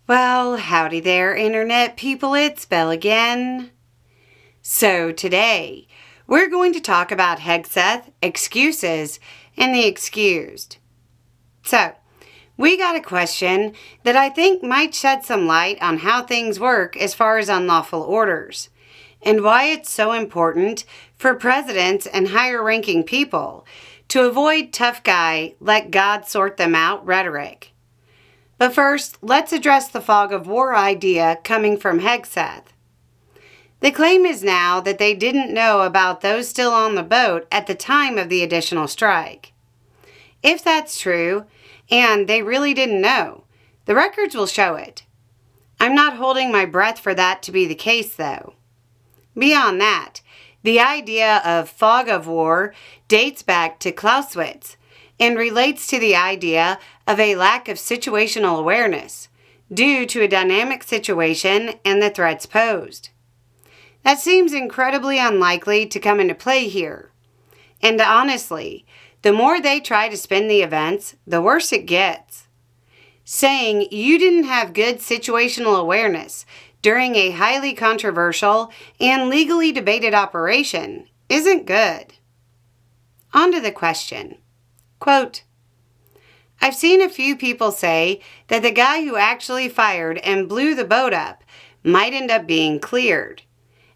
Well, howdy there, Internet people, it's Belle again. So today, we're going to talk about Hegseth, excuses, and the excused. So, we got a question that I think might shed some light on how things work as far as unlawful orders, and why it's so important for presidents and higher-ranking people to avoid tough guy, let God sort them out rhetoric. But first, let's address the fog of war idea coming from Hegseth. The claim is now that they didn't know about those still on the boat at the time of the additional strike. If that's true, and they really didn't know, the records will show it. I'm not holding my breath for that to be the case, though. Beyond that, the idea of fog of war dates back to Clausewitz and relates to the idea of a lack of situational awareness due to a dynamic situation and the threats posed. That seems incredibly unlikely to come into play here. And honestly, the more they try to spin the events, the worse it gets. Saying you didn't have good situational awareness during a highly controversial and legally debated operation isn't good. On to the question. Quote, I've seen a few people say that the guy who actually fired and blew the boat up might end up being cleared.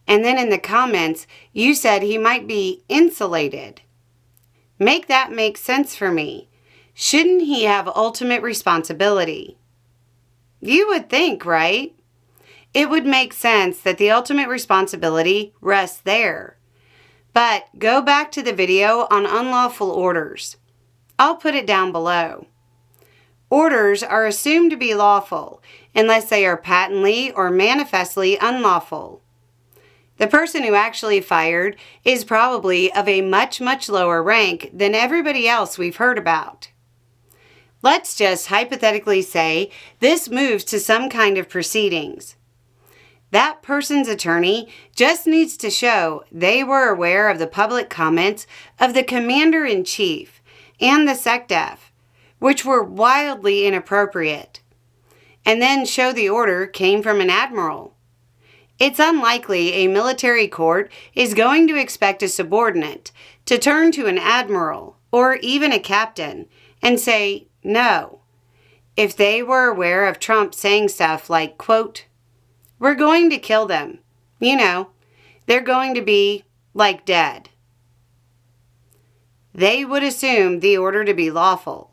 And then in the comments, you said he might be insulated. Make that make sense for me. Shouldn't he have ultimate responsibility? You would think, right? It would make sense that the ultimate responsibility rests there. But go back to the video on unlawful orders. I'll put it down below. Orders are assumed to be lawful unless they are patently or manifestly unlawful. The person who actually fired is probably of a much, much lower rank than everybody else we've heard about. Let's just hypothetically say this moves to some kind of proceedings. That person's attorney just needs to show they were aware of the public comments of the commander-in-chief and the SecDef, which were wildly inappropriate, and then show the order came from an admiral. It's unlikely a military court is going to expect a subordinate to turn to an admiral or even a captain and say no, if they were aware of Trump saying stuff like, quote, we're going to kill them. You know, they're going to be, like, dead. They would assume the order to be lawful.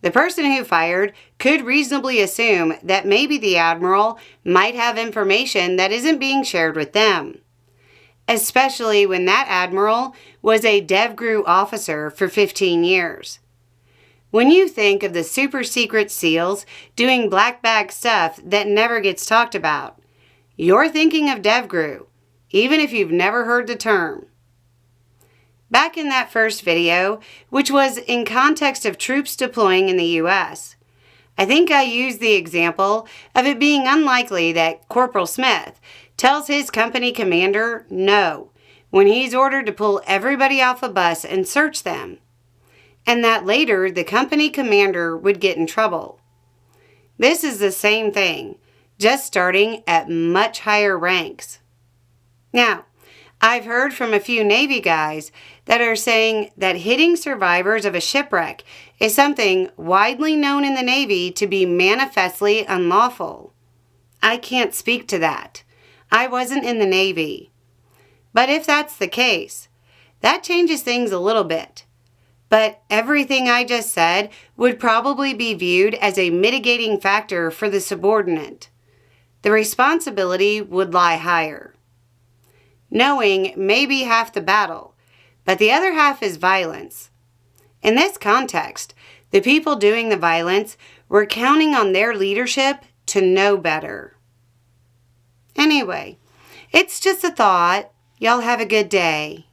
The person who fired could reasonably assume that maybe the admiral might have information that isn't being shared with them, especially when that admiral was a DevGru officer for 15 years. When you think of the super secret SEALs doing black bag stuff that never gets talked about, you're thinking of DevGru, even if you've never heard the term. Back in that first video, which was in context of troops deploying in the U.S., I think I used the example of it being unlikely that Corporal Smith tells his company commander no when he's ordered to pull everybody off a bus and search them, and that later the company commander would get in trouble. This is the same thing, just starting at much higher ranks. Now, I've heard from a few Navy guys that are saying that hitting survivors of a shipwreck is something widely known in the Navy to be manifestly unlawful. I can't speak to that. I wasn't in the Navy. But if that's the case, that changes things a little bit. But everything I just said would probably be viewed as a mitigating factor for the subordinate. The responsibility would lie higher. Knowing may be half the battle, but the other half is violence. In this context, the people doing the violence were counting on their leadership to know better. Anyway, it's just a thought. Y'all have a good day.